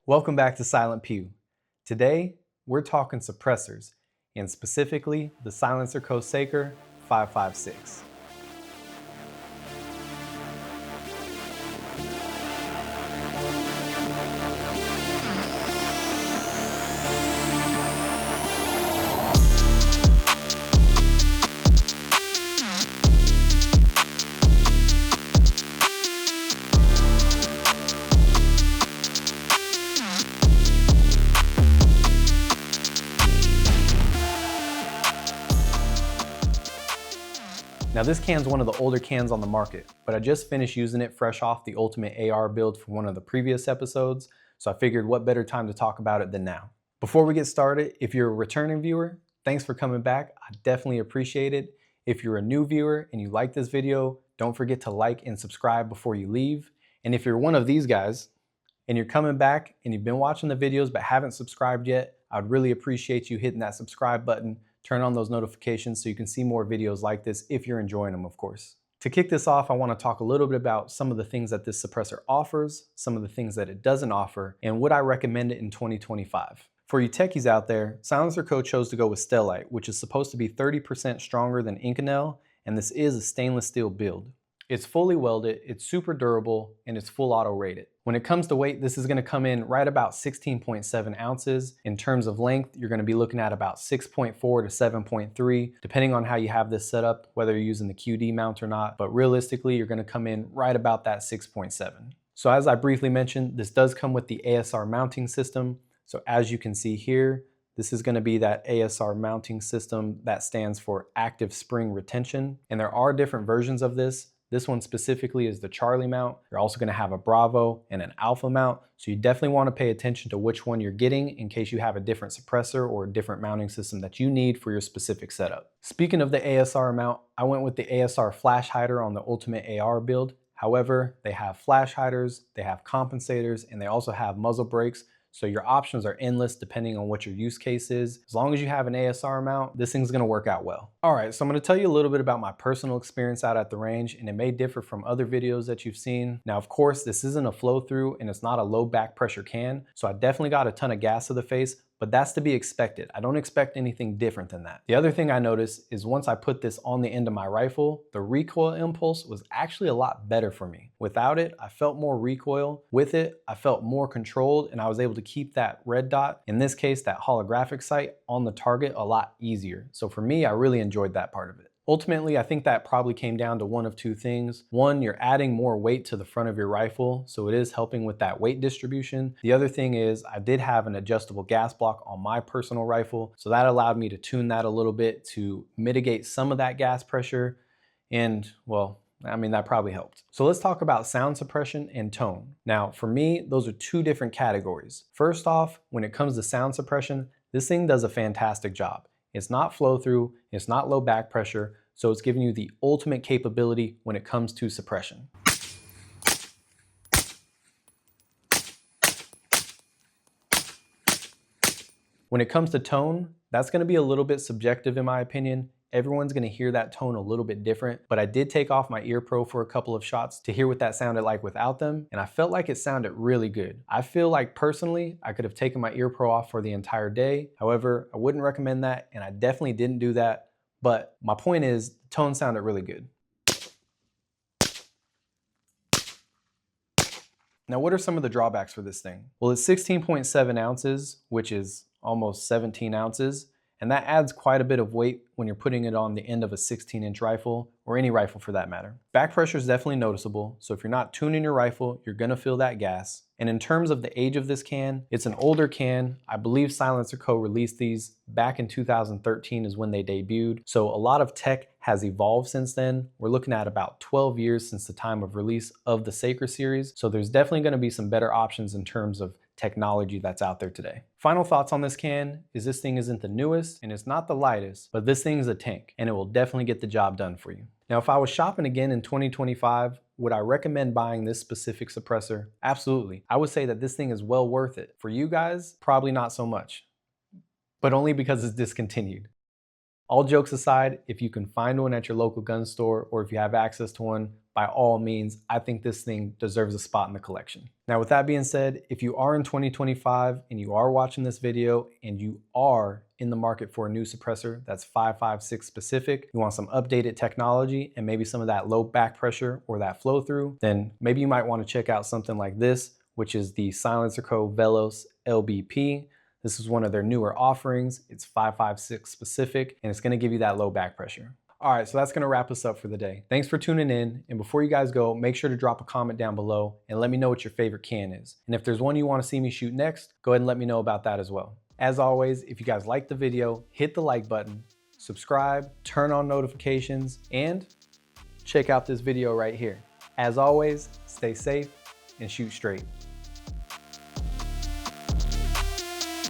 Welcome back to Silent Pew. Today, we're talking suppressors, and specifically the SilencerCo Saker 556. Now this can's one of the older cans on the market, but I just finished using it fresh off the Ultimate AR build from one of the previous episodes, so I figured what better time to talk about it than now. Before we get started, if you're a returning viewer, thanks for coming back. I definitely appreciate it. If you're a new viewer and you like this video, don't forget to like and subscribe before you leave. And if you're one of these guys and you're coming back and you've been watching the videos but haven't subscribed yet, I'd really appreciate you hitting that subscribe button. Turn on those notifications so you can see more videos like this if you're enjoying them, of course. To kick this off, I want to talk a little bit about some of the things that this suppressor offers, some of the things that it doesn't offer, and would I recommend it in 2025. For you techies out there, SilencerCo chose to go with Stellite, which is supposed to be 30% stronger than Inconel, and this is a stainless steel build. It's fully welded, it's super durable, and it's full auto rated. When it comes to weight, this is going to come in right about 16.7 ounces. In terms of length, you're going to be looking at about 6.4 to 7.3, depending on how you have this set up, whether you're using the QD mount or not. But realistically, you're going to come in right about that 6.7. So as I briefly mentioned, this does come with the ASR mounting system. So as you can see here, this is going to be that ASR mounting system that stands for active spring retention. And there are different versions of this. This one specifically is the Charlie mount. You're also going to have a Bravo and an Alpha mount. So you definitely want to pay attention to which one you're getting in case you have a different suppressor or a different mounting system that you need for your specific setup. Speaking of the ASR mount, I went with the ASR flash hider on the Ultimate AR build. However, they have flash hiders, they have compensators, and they also have muzzle brakes. So your options are endless depending on what your use case is. As long as you have an ASR mount, this thing's gonna work out well. All right, so I'm gonna tell you a little bit about my personal experience out at the range, and it may differ from other videos that you've seen. Now, of course, this isn't a flow through and it's not a low back pressure can, so I definitely got a ton of gas to the face, but that's to be expected. I don't expect anything different than that. The other thing I noticed is once I put this on the end of my rifle, the recoil impulse was actually a lot better for me. Without it, I felt more recoil. With it, I felt more controlled, and I was able to keep that red dot, in this case, that holographic sight, on the target a lot easier. So for me, I really enjoyed that part of it. Ultimately, I think that probably came down to one of two things. One, you're adding more weight to the front of your rifle, so it is helping with that weight distribution. The other thing is I did have an adjustable gas block on my personal rifle, so that allowed me to tune that a little bit to mitigate some of that gas pressure, and well, I mean, that probably helped. So let's talk about sound suppression and tone. Now, for me, those are two different categories. First off, when it comes to sound suppression, this thing does a fantastic job. It's not flow through, it's not low back pressure, so it's giving you the ultimate capability when it comes to suppression. When it comes to tone, that's gonna be a little bit subjective in my opinion. Everyone's gonna hear that tone a little bit different, but I did take off my ear pro for a couple of shots to hear what that sounded like without them, and I felt like it sounded really good. I feel like personally, I could have taken my ear pro off for the entire day. However, I wouldn't recommend that, and I definitely didn't do that, but my point is, the tone sounded really good. Now, what are some of the drawbacks for this thing? Well, it's 16.7 ounces, which is almost 17 ounces. And that adds quite a bit of weight when you're putting it on the end of a 16-inch rifle, or any rifle for that matter. Back pressure is definitely noticeable, so if you're not tuning your rifle, you're gonna feel that gas. And in terms of the age of this can, it's an older can. I believe SilencerCo released these back in 2013 is when they debuted. So a lot of tech has evolved since then. We're looking at about 12 years since the time of release of the Saker series. So there's definitely gonna be some better options in terms of technology that's out there today. Final thoughts on this can is this thing isn't the newest and it's not the lightest, but this thing's a tank and it will definitely get the job done for you. Now, if I was shopping again in 2025, would I recommend buying this specific suppressor? Absolutely. I would say that this thing is well worth it. For you guys, probably not so much, but only because it's discontinued. All jokes aside, if you can find one at your local gun store or if you have access to one, by all means, I think this thing deserves a spot in the collection. Now, with that being said, if you are in 2025 and you are watching this video and you are in the market for a new suppressor that's 5.56 specific, you want some updated technology and maybe some of that low back pressure or that flow through, then maybe you might want to check out something like this, which is the SilencerCo Velos LBP. This is one of their newer offerings. It's 5.56 specific, and it's gonna give you that low back pressure. All right, so that's gonna wrap us up for the day. Thanks for tuning in, and before you guys go, make sure to drop a comment down below and let me know what your favorite can is. And if there's one you wanna see me shoot next, go ahead and let me know about that as well. As always, if you guys liked the video, hit the like button, subscribe, turn on notifications, and check out this video right here. As always, stay safe and shoot straight.